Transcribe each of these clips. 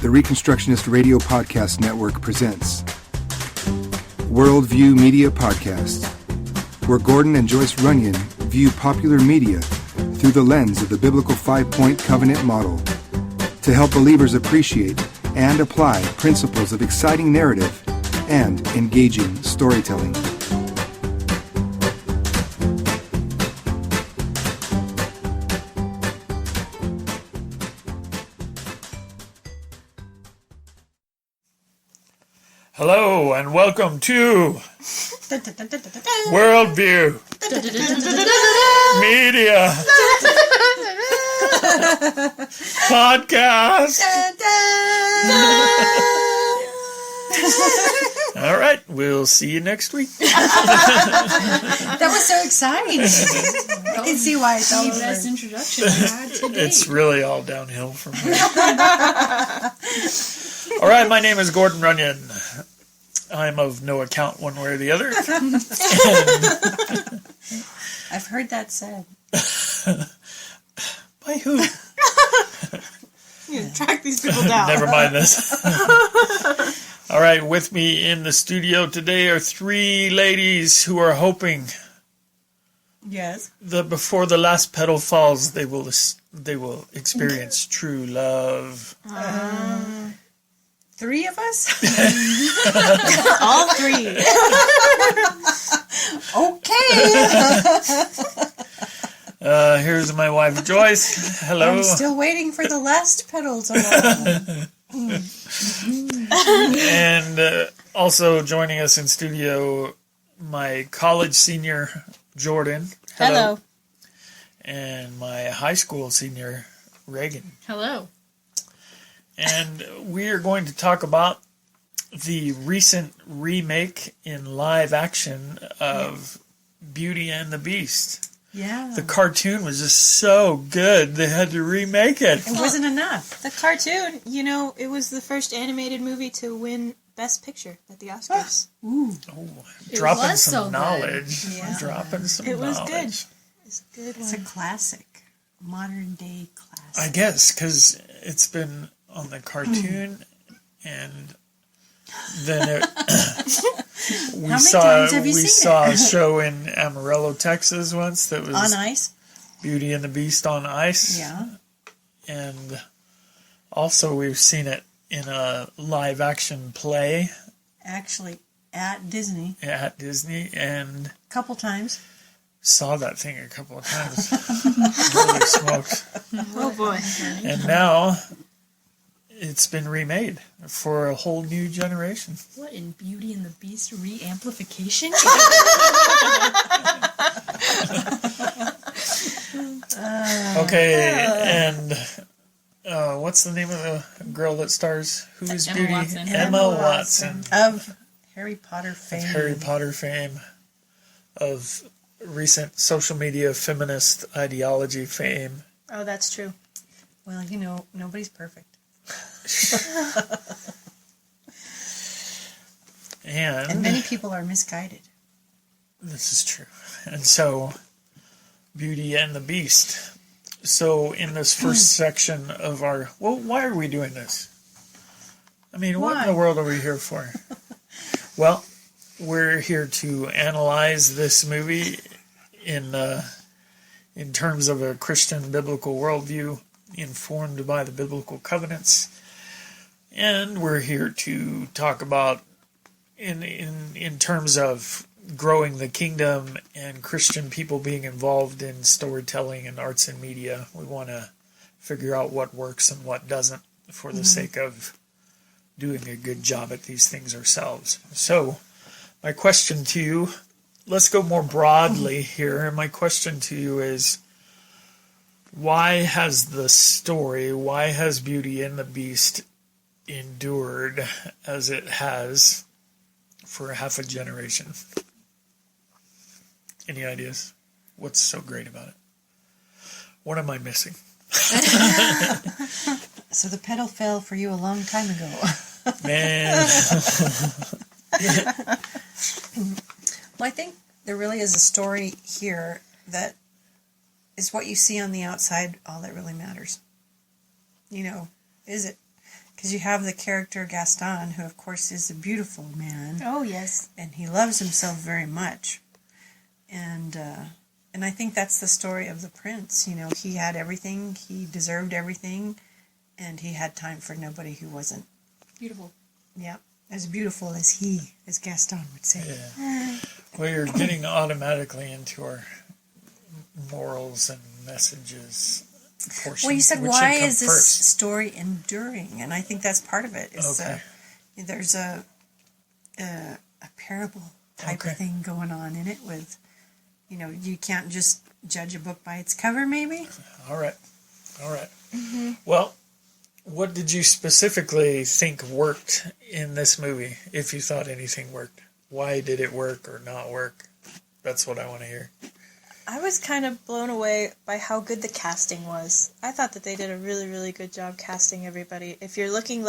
the Reconstructionist Radio Podcast Network presents Worldview Media Podcast, where Gordon and Joyce Runyon view popular media through the lens of the biblical five-point covenant model to help believers appreciate and apply principles of exciting narrative and engaging storytelling. Hello and welcome to Worldview Media Podcast. All right, we'll see you next week. That was so exciting. I can see why it's all the best introduction I had today. It's really all downhill from here. All right, my name is Gordon Runyon. I'm of no account one way or the other. I've heard that said. By who? You track these people down. Never mind this. All right, with me in the studio today are three ladies who are hoping Yes. that before the last petal falls, they will experience true love. Three of us? All three. Okay. Here's my wife, Joyce. Hello. I'm still waiting for the last petal to fall. And also joining us in studio, my college senior, Jordan. Hello. And my high school senior, Reagan. Hello. And we are going to talk about the recent remake in live action of Beauty and the Beast. Yeah. The cartoon was just so good, they had to remake it. It wasn't enough. The cartoon, it was the first animated movie to win Best Picture at the Oscars. Ooh. Oh, It dropping was some so knowledge. Yeah. Dropping some It was knowledge. good. It's a good It's a one. classic. Modern day classic. I guess, because it's been on the cartoon, and then we many saw times have you we seen saw it? a show in Amarillo, Texas once that was On ice? Beauty and the Beast on ice. Yeah. And also we've seen it in a live action play Actually, at Disney. at Disney, and A couple times. saw that thing a couple of times. Holy smokes. Oh boy. And now it's been remade for a whole new generation. What in Beauty and the Beast re-amplification? Okay, and what's the name of the girl that stars? Who is Emma Beauty? Watson. Emma Watson. Of Harry Potter fame. Of Harry Potter fame, of recent social media feminist ideology fame. Oh, that's true. Well, nobody's perfect. And many people are misguided. This is true. And so, Beauty and the Beast. So, in this first section of our... Well, why are we doing this? I mean, what in the world are we here for? Well, we're here to analyze this movie in terms of a Christian biblical worldview informed by the biblical covenants. And we're here to talk about in terms of growing the kingdom and Christian people being involved in storytelling and arts and media. We want to figure out what works and what doesn't for the sake of doing a good job at these things ourselves. So, my question to you, let's go more broadly here. My question to you is, why has Beauty and the Beast endured as it has for half a generation? Any ideas? What's so great about it? What am I missing? So the pedal fell for you a long time ago. Man. Well, I think there really is a story here that is what you see on the outside all that really matters. You know, is Because you have the character Gaston, who of course is a beautiful man. Oh, yes. And he loves himself very much. And I think that's the story of the prince. You know, he had everything, he deserved everything, and he had time for nobody who wasn't Beautiful. as beautiful as he, as Gaston would say. Yeah. Well, you're getting automatically into our morals and messages portion. Well, you said, which why should come is this first. story enduring? And I think that's part of it. Is, Okay. There's a parable type of thing going on in it with, you know, you can't just judge a book by its cover, maybe? All right. Well, what did you specifically think worked in this movie, if you thought anything worked? Why did it work or not work? That's what I want to hear. I was kind of blown away by how good the casting was. I thought that they did a really, really good job casting everybody. If you're looking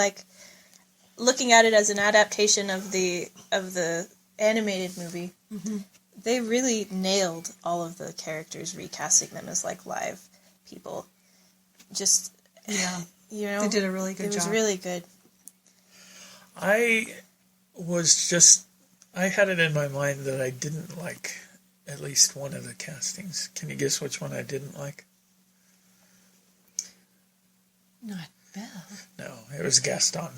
at it as an adaptation of the animated movie, they really nailed all of the characters, recasting them as like live people. Just, you know, They did a really good it job. was really good. I had it in my mind that I didn't like at least one of the castings. Can you guess which one I didn't like? Not Belle. No, it was Gaston.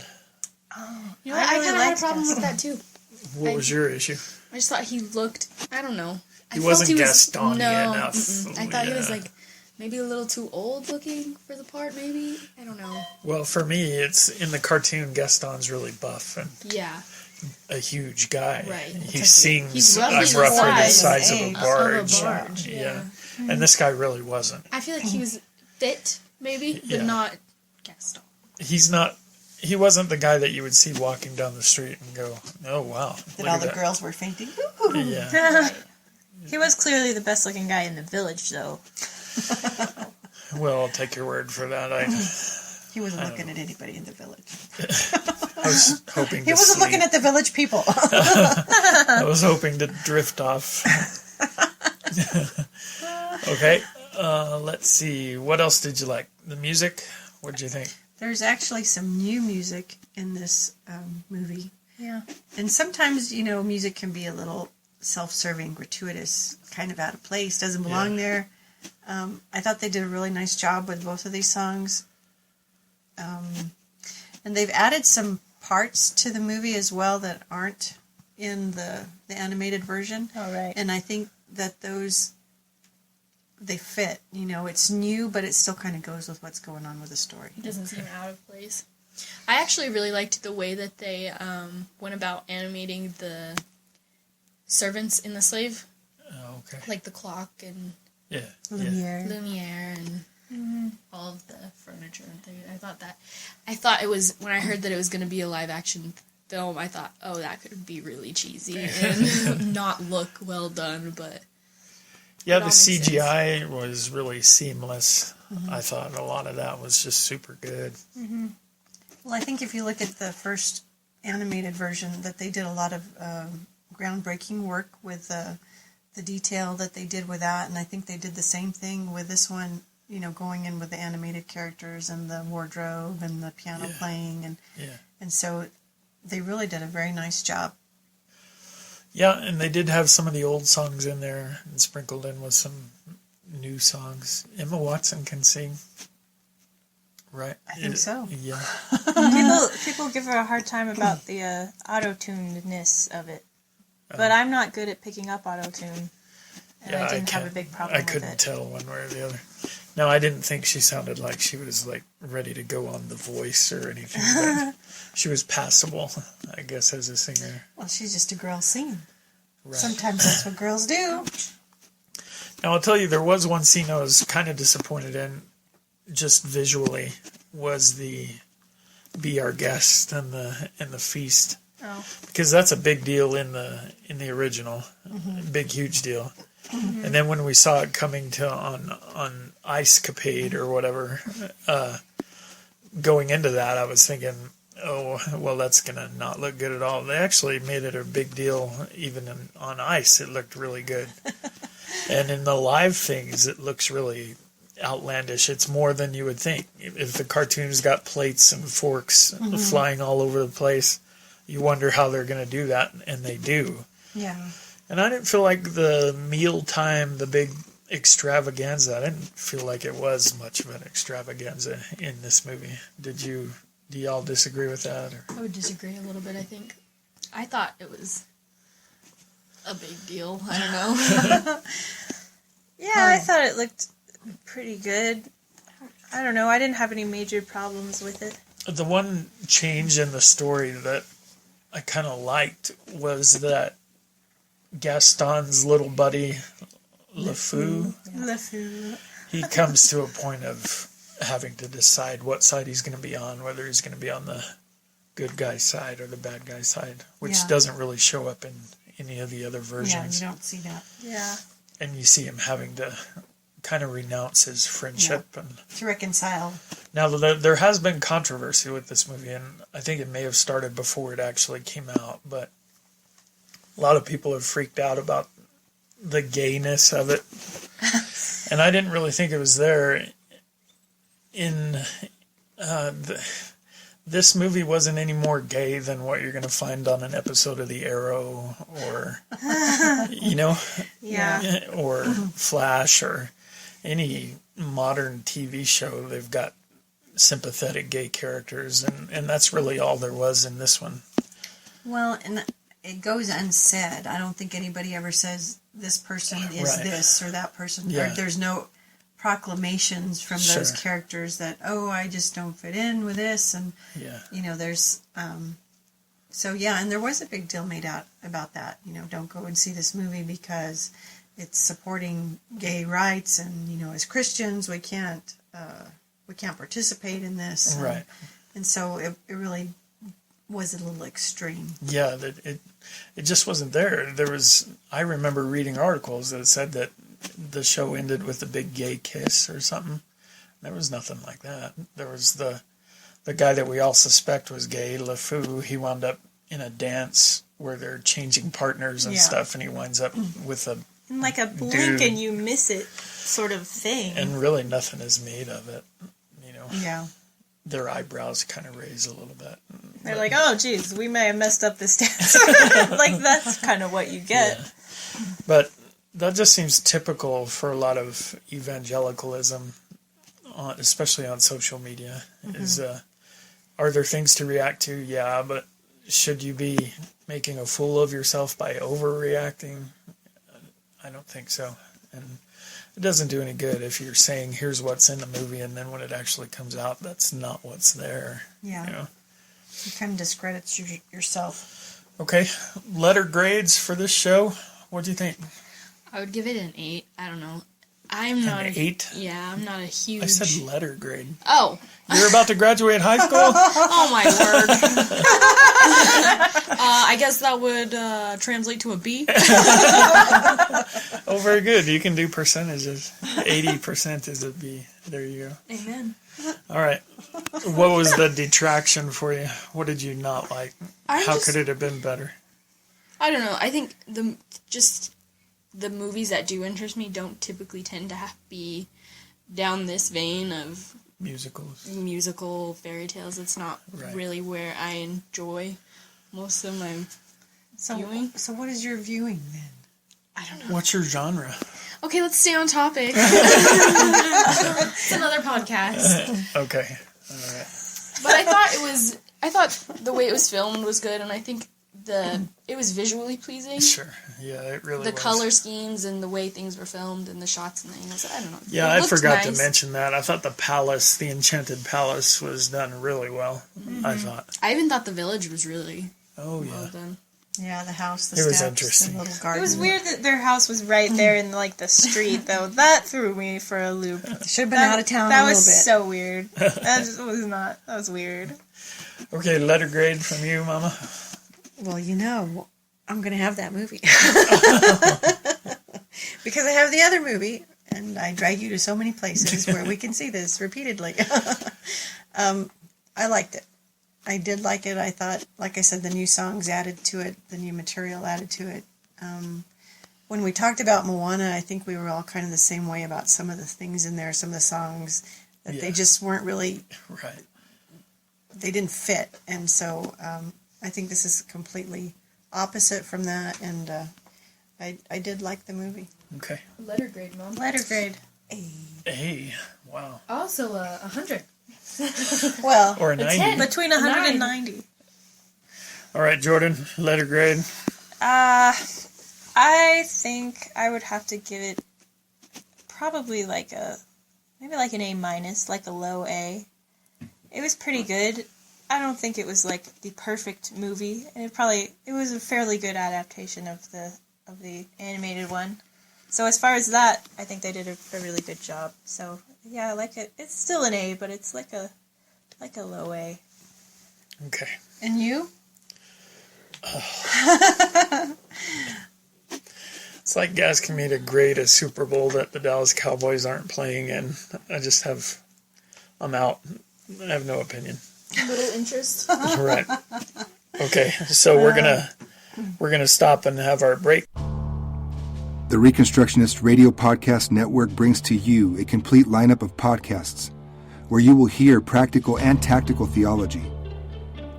You know, I kind of had a liked problem with Gaston. that too. What was your issue? I just thought he looked, I don't know. He wasn't Gaston no, enough. I thought he was Yeah. like maybe a little too old looking for the part, maybe. I don't know. Well, for me, it's in the cartoon, Gaston's really buff and Yeah. a huge guy. Right. He sings He's roughly the roughly the size size of a of barge. a barge, Yeah. And this guy really wasn't. I feel like he was fit, maybe, but Yeah. not Gaston. He wasn't the guy that you would see walking down the street and go, oh, wow. That look all at the that." girls were fainting. Yeah. He was clearly the best looking guy in the village, though. Well, I'll take your word for that. He wasn't looking at anybody in the village. I was hoping He to wasn't looking sleep. at the village people. I was hoping to drift off. Okay. Let's see. What else did you like? The music? What did you think? There's actually some new music in this movie. Yeah. And sometimes, you know, music can be a little self-serving, gratuitous, kind of out of place, doesn't belong there. I thought they did a really nice job with both of these songs. And they've added some parts to the movie as well that aren't in the animated version. All right. And I think that those, they fit. You know, it's new, but it still kind of goes with what's going on with the story. It doesn't seem out of place. I actually really liked the way that they went about animating the servants in the slave, Oh, okay. like the clock and Yeah. Lumiere. Lumiere and all of the furniture and things. I thought it was, when I heard that it was going to be a live action film, I thought, oh, that could be really cheesy and not look well done, but Yeah, It the all makes sense. CGI was really seamless. I thought a lot of that was just super good. Well, I think if you look at the first animated version, that they did a lot of groundbreaking work with the detail that they did with that, and I think they did the same thing with this one, you know, going in with the animated characters and the wardrobe and the piano playing, and so they really did a very nice job. Yeah, and they did have some of the old songs in there and sprinkled in with some new songs. Emma Watson can sing, right? I think so. Yeah. People give her a hard time about the auto-tunedness of it. But I'm not good at picking up auto-tune. And I didn't have a big problem I with couldn't it. tell one way or the other. No, I didn't think she sounded like she was like ready to go on The Voice or anything. But she was passable, I guess, as a singer. Well, she's just a girl singing. Right. Sometimes that's what girls do. Now, I'll tell you, there was one scene I was kind of disappointed in, just visually, was the "Be Our Guest" and the feast, because that's a big deal in the original, big huge deal. And then when we saw it coming to on Ice Capade or whatever, going into that, I was thinking, oh, well, that's gonna not look good at all. They actually made it a big deal, even on ice. It looked really good. And in the live things, it looks really outlandish. It's more than you would think. If the cartoon's got plates and forks flying all over the place, you wonder how they're going to do that, and they do. Yeah. And I didn't feel like the mealtime, the big extravaganza, I didn't feel like it was much of an extravaganza in this movie. Do y'all disagree with that? Or? I would disagree a little bit, I think. I thought it was a big deal. I don't know. Yeah, I thought it looked pretty good. I don't know. I didn't have any major problems with it. The one change in the story that I kind of liked was that Gaston's little buddy, LeFou, he comes to a point of having to decide what side he's going to be on, whether he's going to be on the good guy's side or the bad guy's side, which doesn't really show up in any of the other versions. Yeah, you don't see that. Yeah. And you see him having to kind of renounce his friendship. And to reconcile. now, there has been controversy with this movie, and I think it may have started before it actually came out, but a lot of people have freaked out about the gayness of it. And I didn't really think it was there. This movie wasn't any more gay than what you're going to find on an episode of The Arrow or, Yeah. or Flash or any modern TV show. They've got sympathetic gay characters, and that's really all there was in this one. Well, and it goes unsaid. I don't think anybody ever says this person is this or that person. Yeah. There's no proclamations from those characters that, I just don't fit in with this. And, there's, and there was a big deal made out about that. Don't go and see this movie because it's supporting gay rights. And, as Christians, we can't participate in this. Right. And so it really was a little extreme. Yeah, it just wasn't there. I remember reading articles that said that the show ended with a big gay kiss or something. There was nothing like that. There was the guy that we all suspect was gay, LeFou. He wound up in a dance where they're changing partners and stuff, and he winds up with a like a blink dude. and you miss it sort of thing. And really nothing is made of it. Yeah. Their eyebrows kind of raise a little bit. They're like, oh, geez, we may have messed up this dance. Like, that's kind of what you get. Yeah. But that just seems typical for a lot of evangelicalism, especially on social media. Are there things to react to? Yeah, but should you be making a fool of yourself by overreacting? I don't think so. And it doesn't do any good if you're saying, here's what's in the movie, and then when it actually comes out, that's not what's there. Yeah. It kind of discredits yourself. Okay, letter grades for this show. What do you think? I would give it an 8. I don't know. I'm not an 8? Yeah, I'm not a huge... I said letter grade. Oh. You're about to graduate high school? Oh, my word. I guess that would translate to a B. Oh, very good. You can do percentages. 80% is a B. There you go. Amen. All right. What was the detraction for you? What did you not like? How could it have been better? I don't know. I think the movies that do interest me don't typically tend to be down this vein of musical fairy tales. It's not really where I enjoy most of my viewing. So what is your viewing then? I don't know. What's your genre? Okay, let's stay on topic. It's another podcast. Okay. All right. But I thought the way it was filmed was good, and I think it was visually pleasing. Sure. Yeah, it really was. The color schemes and the way things were filmed and the shots and things. I don't know. Yeah, I forgot to mention that. I thought the Enchanted Palace was done really well. I thought. I even thought the village was really well done. Yeah, the house, the steps, was interesting. The little garden. It was weird that their house was right there in like the street, though. That threw me for a loop. Should have been out of town. That a was little bit. so weird. That was not. That was weird. Okay, letter grade from you, Mama. Well, I'm going to have that movie because I have the other movie, and I drag you to so many places where we can see this repeatedly. I liked it. I did like it. I thought, like I said, the new songs added to it, the new material added to it. when we talked about Moana, I think we were all kind of the same way about some of the things in there, some of the songs, that they just weren't really, Right. they didn't fit. And so I think this is completely opposite from that, and I did like the movie. Okay. Letter grade, Mom. Letter grade. Hey. Wow. Also 100. Well, Or a 90. 10. Between 100 and 90. All right, Jordan. Letter grade. I think I would have to give it probably maybe like an A minus, like a low A. It was pretty good. I don't think it was like the perfect movie, and it was a fairly good adaptation of the animated one. So as far as that, I think they did a really good job. So yeah, I like it. It's still an A, but it's like a low A. Okay. and you? It's like asking me to grade a Super Bowl that the Dallas Cowboys aren't playing in. I'm out. I have no opinion. Little interest. Right. Okay, so we're gonna stop and have our break. The Reconstructionist Radio Podcast Network brings to you a complete lineup of podcasts where you will hear practical and tactical theology.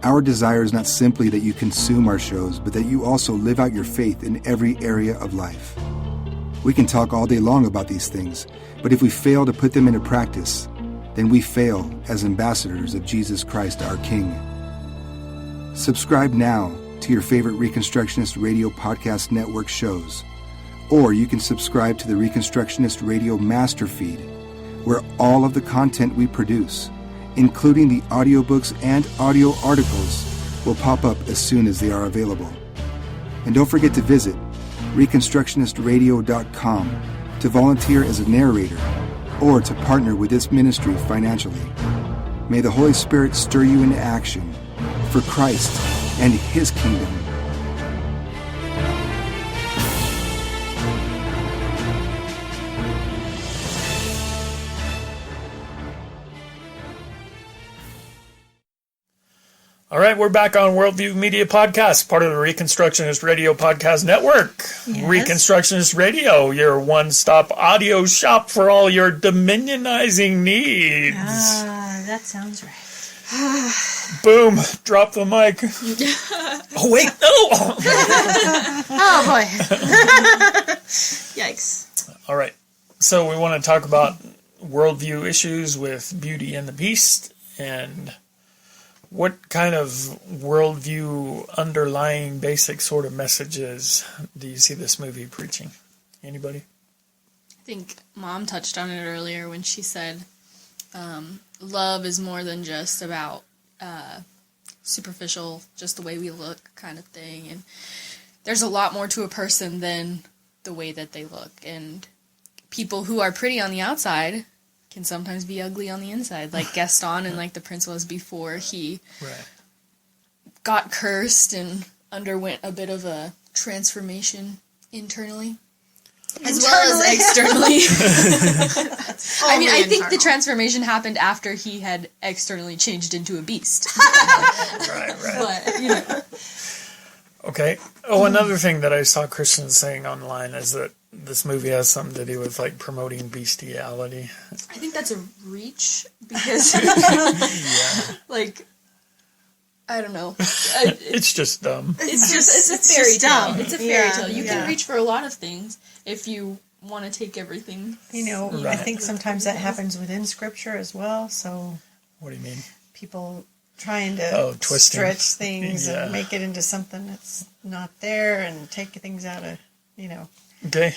Our desire is not simply that you consume our shows, but that you also live out your faith in every area of life. We can talk all day long about these things, but if we fail to put them into practice, then we fail as ambassadors of Jesus Christ, our King. Subscribe now to your favorite Reconstructionist Radio Podcast Network shows, or you can subscribe to the Reconstructionist Radio Master Feed, where all of the content we produce, including the audiobooks and audio articles, will pop up as soon as they are available. And don't forget to visit reconstructionistradio.com to volunteer as a narrator or to partner with this ministry financially. May the Holy Spirit stir you into action for Christ and His kingdom. All right, we're back on Worldview Media Podcast, part of the Reconstructionist Radio Podcast Network. Yes. Reconstructionist Radio, your one-stop audio shop for all your dominionizing needs. That sounds right. Boom, drop the mic. Oh, wait, no! Oh, boy. Yikes. All right, so we want to talk about worldview issues with Beauty and the Beast, and what kind of worldview underlying basic sort of messages do you see this movie preaching? Anybody? I think Mom touched on it earlier when she said love is more than just about superficial, just the way we look kind of thing. And there's a lot more to a person than the way that they look. And people who are pretty on the outside can sometimes be ugly on the inside, like Gaston and like the prince was before he got cursed and underwent a bit of a transformation internally. As well as externally. I mean, I think the transformation happened after he had externally changed into a beast. Right. But, you know. Okay. Oh, another thing that I saw Christians saying online is that this movie has something to do with like promoting bestiality. I think that's a reach because, like, I don't know. It's just dumb. It's a fairy just tale. dumb. It's a fairy tale. You Yeah. can reach for a lot of things if you want to take everything. You know, I think sometimes that happens within Scripture as well, so What do you mean? people trying to twisting. stretch things Yeah. and make it into something that's not there and take things out of, you know. Okay.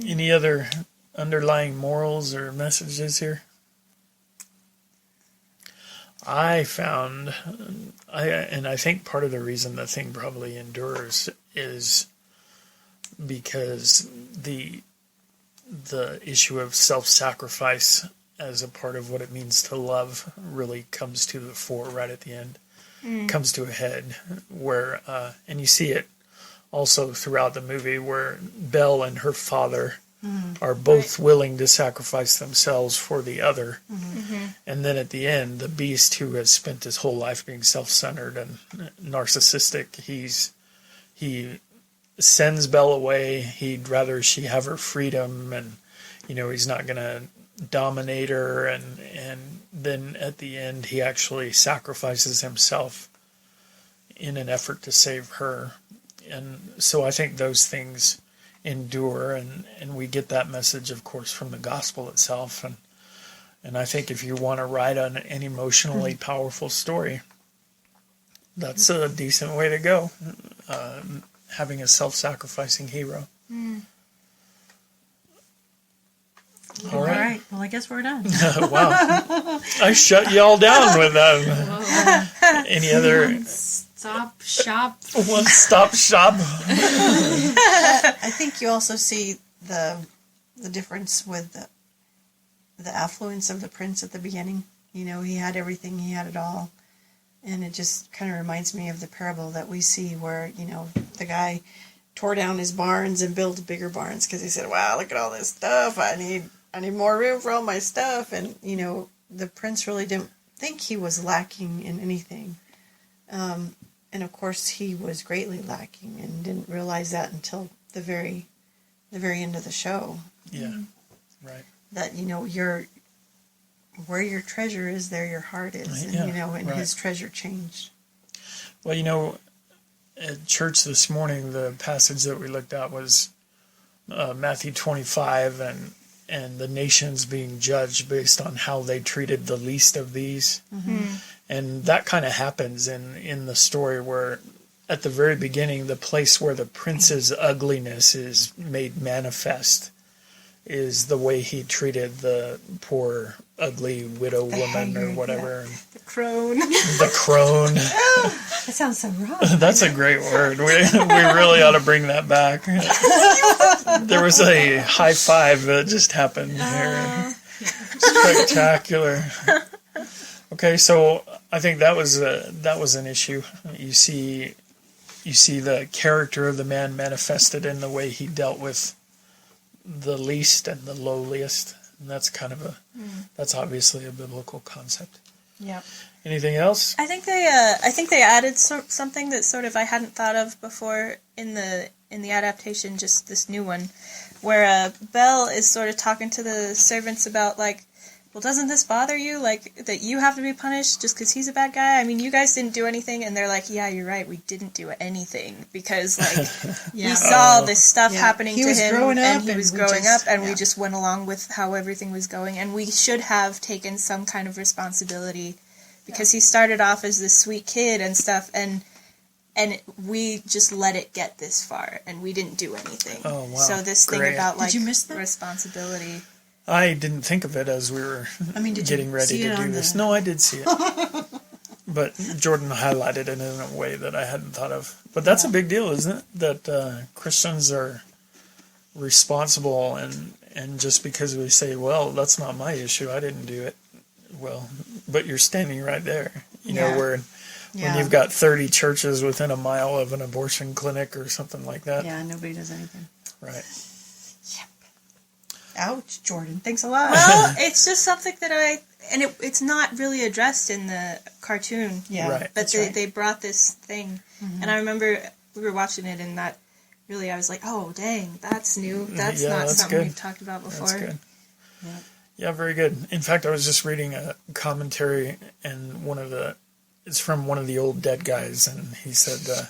Any other underlying morals or messages here? I found, I think part of the reason the thing probably endures is because the issue of self-sacrifice as a part of what it means to love really comes to the fore right at the end. Comes to a head where, and you see it also throughout the movie where Belle and her father are both willing to sacrifice themselves for the other. And then at the end, the beast who has spent his whole life being self-centered and narcissistic, he sends Belle away. He'd rather she have her freedom, and he's not going to dominate her, and then at the end he actually sacrifices himself in an effort to save her. And so I think those things endure, and we get that message, of course, from the gospel itself. And I think if you want to write an emotionally powerful story, that's a decent way to go, having a self-sacrificing hero. All right. Well, I guess we're done. Wow. I shut y'all down with that. Any other... Stop shop. One-stop shop. I think you also see the difference with the affluence of the prince at the beginning. He had everything, he had it all. And it just kind of reminds me of the parable that we see where, the guy tore down his barns and built bigger barns because he said, wow, look at all this stuff. I need more room for all my stuff. And, the prince really didn't think he was lacking in anything. And of course he was greatly lacking and didn't realize that until the very end of the show. Yeah, right. That, where your treasure is, there your heart is. And, and his treasure changed. Well, at church this morning, the passage that we looked at was Matthew 25 and the nations being judged based on how they treated the least of these. Mm-hmm. And that kind of happens in the story where at the very beginning, the place where the prince's ugliness is made manifest is the way he treated the poor, ugly widow woman or whatever. Yeah. The crone. The crone. That sounds so wrong. That's a great word. We really ought to bring that back. There was a high five that just happened here. Spectacular. Okay, so I think that was an issue. You see the character of the man manifested in the way he dealt with the least and the lowliest, and that's kind of that's obviously a biblical concept. Yeah. Anything else? I think they added something that sort of I hadn't thought of before in the adaptation, just this new one, where Belle is sort of talking to the servants about like, well, doesn't this bother you, like, that you have to be punished just because he's a bad guy? I mean, you guys didn't do anything. And they're like, yeah, you're right, we didn't do anything. Because, like, we saw this stuff happening to him, and he was growing up, and we just went along with how everything was going. And we should have taken some kind of responsibility, because he started off as this sweet kid and stuff, and we just let it get this far, and we didn't do anything. Oh, wow. So this thing about, like, Did you miss that? responsibility... I didn't think of it as we were getting ready to do this. No, I did see it. But Jordan highlighted it in a way that I hadn't thought of. But that's a big deal, isn't it? That Christians are responsible, and just because we say, well, that's not my issue, I didn't do it. Well, but you're standing right there. You know, when you've got 30 churches within a mile of an abortion clinic or something like that. Yeah, nobody does anything. Right. Ouch, Jordan. Thanks a lot. Well, it's just something that it's not really addressed in the cartoon. Yeah, right. But they brought this thing. Mm-hmm. And I remember we were watching it, and that really, I was like, oh, dang, that's new. That's not something we've talked about before. That's good. Yeah, very good. In fact, I was just reading a commentary, and it's from one of the old dead guys, and he said...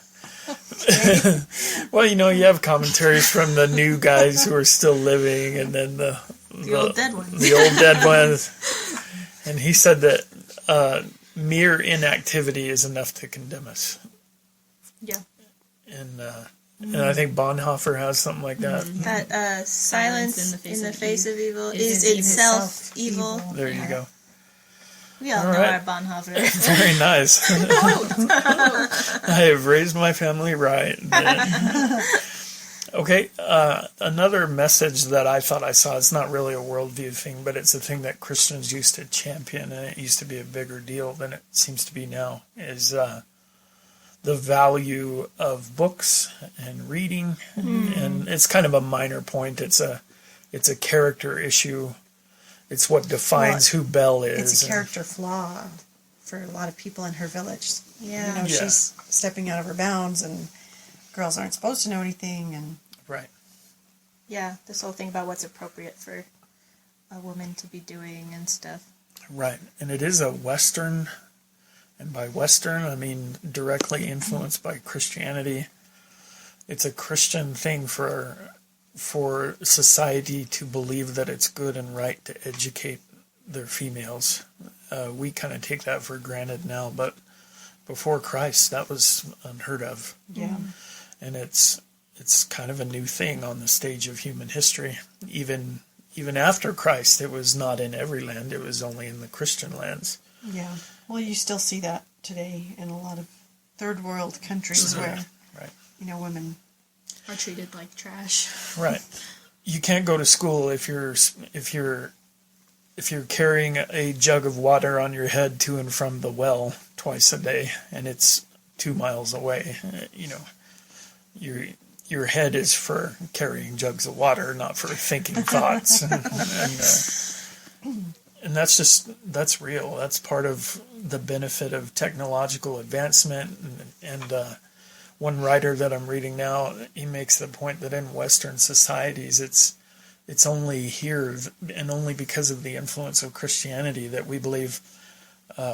well, you have commentaries from the new guys who are still living, and then the old dead ones. The old dead ones. And he said that mere inactivity is enough to condemn us. Yeah. And I think Bonhoeffer has something like that. Mm-hmm. That silence in the face of evil is itself evil. There you go. We all know our Bonhoeffer. Very nice. I have raised my family right. Okay, another message that I thought I saw, it's not really a worldview thing, but it's a thing that Christians used to champion, and it used to be a bigger deal than it seems to be now, is the value of books and reading. And it's kind of a minor point. It's a character issue. It's what defines who Belle is. It's a character flaw for a lot of people in her village. Yeah. She's stepping out of her bounds and girls aren't supposed to know anything, and Right. Yeah, this whole thing about what's appropriate for a woman to be doing and stuff. Right. And it is a Western, and by Western, I mean directly influenced by Christianity. It's a Christian thing for society to believe that it's good and right to educate their females. We kind of take that for granted now, but before Christ, that was unheard of. yeah, And it's kind of a new thing on the stage of human history. Even after Christ, it was not in every land. It was only in the Christian lands. yeah. Well, you still see that today in a lot of third world countries where, Right. Women. Are treated like trash. Right. You can't go to school if you're carrying a jug of water on your head to and from the well twice a day, and it's 2 miles away. Your head is for carrying jugs of water, not for thinking thoughts. And that's real. That's part of the benefit of technological advancement. And one writer that I'm reading now, he makes the point that in Western societies, it's only here and only because of the influence of Christianity that we believe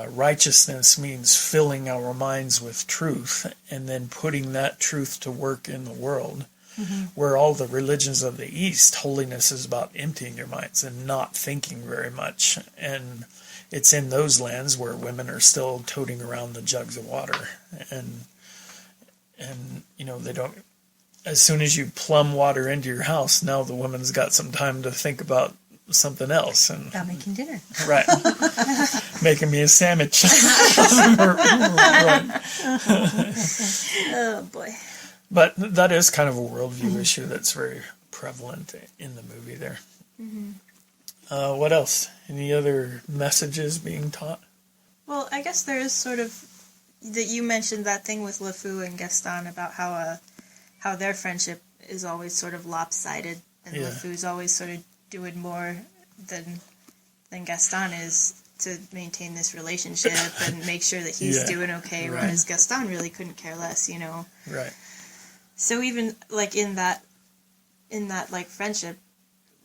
righteousness means filling our minds with truth and then putting that truth to work in the world. Mm-hmm. Where all the religions of the East, holiness is about emptying your minds and not thinking very much. And it's in those lands where women are still toting around the jugs of water. And they don't, as soon as you plumb water into your house, now the woman's got some time to think about something else. And About making dinner. Right. Making me a sandwich. Right. Oh boy. But that is kind of a worldview issue that's very prevalent in the movie there. Mm-hmm. What else? Any other messages being taught? Well, I guess there is sort of that you mentioned that thing with LeFou and Gaston about how their friendship is always sort of lopsided, and LeFou's always sort of doing more than Gaston is to maintain this relationship and make sure that he's doing okay, right. whereas Gaston really couldn't care less, Right. So even like in that like friendship,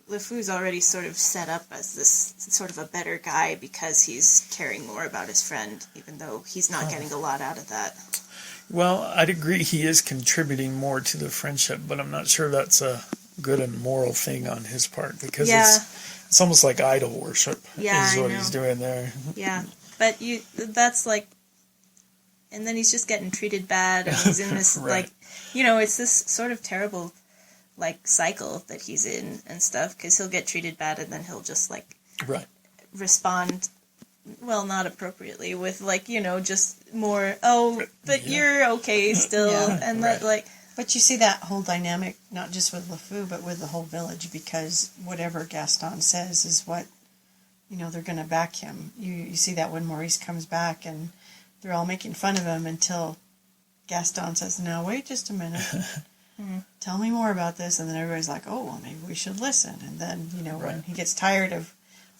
LeFou's already sort of set up as this sort of a better guy because he's caring more about his friend, even though he's not getting a lot out of that. Well, I'd agree he is contributing more to the friendship, but I'm not sure that's a good and moral thing on his part because it's almost like idol worship is what he's doing there. Yeah, but that's like, and then he's just getting treated bad, and he's in this right. like, it's this sort of terrible like cycle that he's in and stuff, because he'll get treated bad and then he'll just like respond not appropriately with like just more but you're okay still and that like, but you see that whole dynamic not just with LeFou but with the whole village, because whatever Gaston says is what they're going to back him. You see that when Maurice comes back and they're all making fun of him until Gaston says, "Now wait just a minute." Tell me more about this, and then everybody's like, "Oh, well, maybe we should listen." And then, when he gets tired of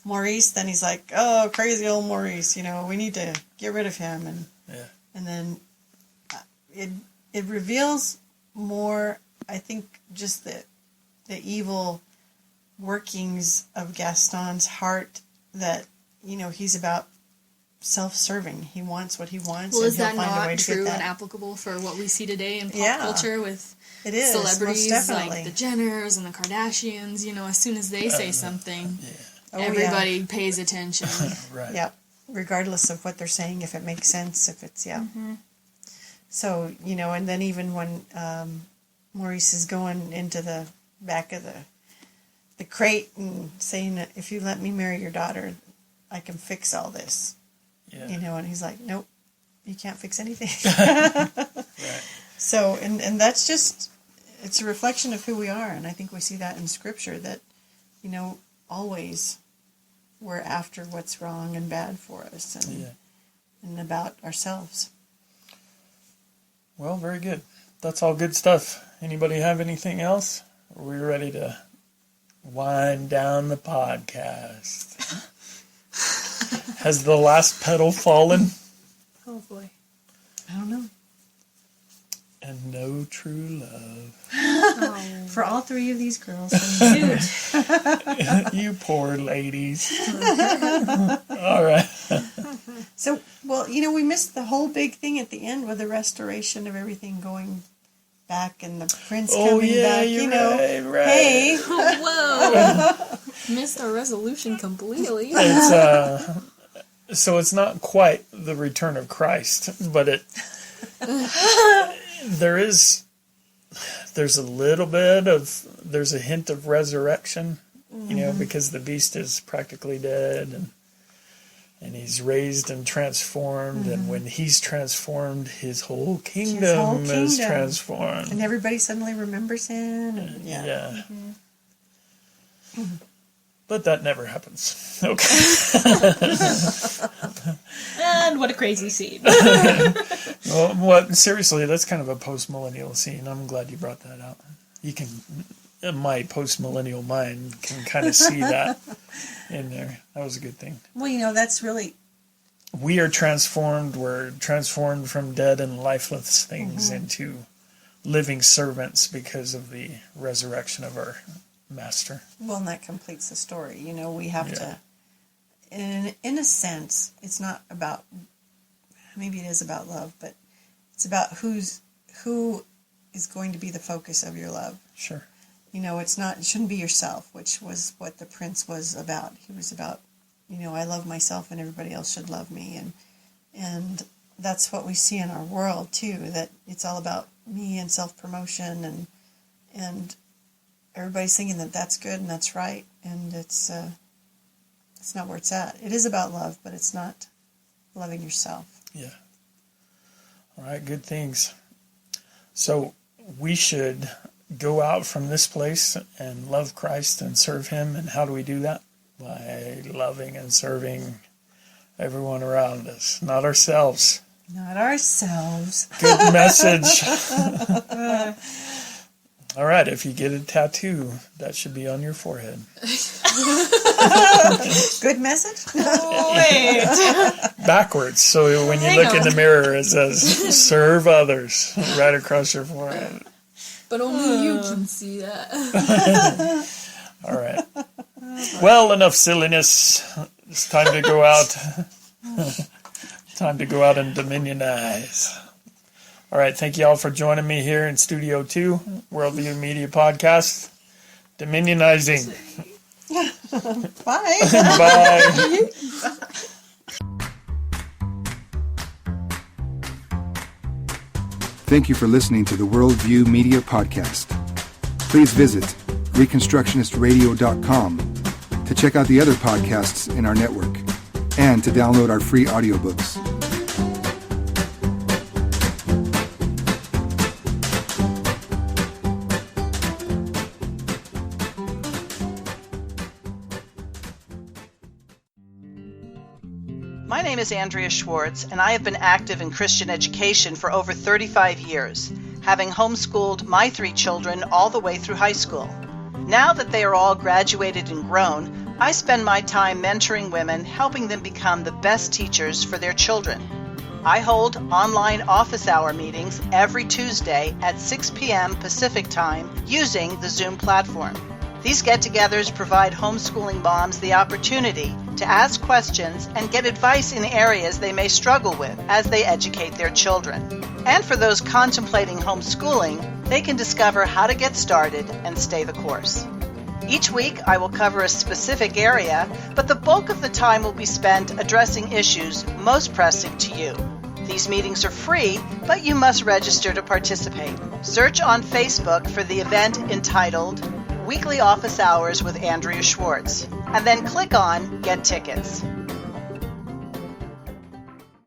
Maurice, then he's like, "Oh, crazy old Maurice, we need to get rid of him." And then it reveals more, I think, just the evil workings of Gaston's heart, that he's about self-serving. He wants what he wants. Well, and is he'll that find a way not to true get and that. applicable for what we see today in pop culture with It is, celebrities most like definitely. the Jenners and the Kardashians? As soon as they say something, Oh, everybody pays attention. Right. Yeah, regardless of what they're saying, if it makes sense, if it's, So, and then even when Maurice is going into the back of the crate and saying that if you let me marry your daughter, I can fix all this. Yeah. And he's like, nope, you can't fix anything. Right. So, and that's just, it's a reflection of who we are. And I think we see that in Scripture that, always we're after what's wrong and bad for us and about ourselves. Well, very good. That's all good stuff. Anybody have anything else? Are we ready to wind down the podcast? Has the last petal fallen? oh boy. I don't know. And no of true love. For all three of these girls. And You poor ladies. All right. so, well, we missed the whole big thing at the end with the restoration of everything going back and the prince coming back. You're right. Hey. Whoa. Missed our resolution completely. So it's not quite the return of Christ, but there's a hint of resurrection, because the beast is practically dead and he's raised and transformed, and when he's transformed, his whole kingdom is transformed. And everybody suddenly remembers him. And, yeah. But that never happens. Okay. And what a crazy scene. Well, seriously, that's kind of a post-millennial scene. I'm glad you brought that out. My post-millennial mind can kind of see that in there. That was a good thing. Well, that's really... We are transformed. We're transformed from dead and lifeless things into living servants because of the resurrection of our Master. Well, and that completes the story. We have to... In a sense, it's not about... Maybe it is about love, but it's about who is going to be the focus of your love. Sure. It shouldn't be yourself, which was what the prince was about. He was about, I love myself and everybody else should love me. And that's what we see in our world, too, that it's all about me and self-promotion and everybody's thinking that that's good and that's right. And it's not where it's at. It is about love, but it's not loving yourself. Yeah. All right, good things. So we should go out from this place and love Christ and serve him. And how do we do that? By loving and serving everyone around us, not ourselves. Not ourselves. Good message. All right, if you get a tattoo, that should be on your forehead. Good message? Wait. Backwards, so when you look in the mirror, it says, serve others, right across your forehead. But only you can see that. All right. Well, enough silliness. It's time to go out. Time to go out and dominionize. All right, thank you all for joining me here in Studio 2, Worldview Media Podcast. Dominionizing. Bye. Bye. Thank you for listening to the Worldview Media Podcast. Please visit reconstructionistradio.com to check out the other podcasts in our network and to download our free audiobooks. My name is Andrea Schwartz, and I have been active in Christian education for over 35 years, having homeschooled my 3 children all the way through high school. Now that they are all graduated and grown, I spend my time mentoring women, helping them become the best teachers for their children. I hold online office hour meetings every Tuesday at 6 p.m. Pacific Time using the Zoom platform. These get-togethers provide homeschooling moms the opportunity to ask questions and get advice in areas they may struggle with as they educate their children. And for those contemplating homeschooling, they can discover how to get started and stay the course. Each week, I will cover a specific area, but the bulk of the time will be spent addressing issues most pressing to you. These meetings are free, but you must register to participate. Search on Facebook for the event entitled Weekly Office Hours with Andrea Schwartz, and then click on Get Tickets.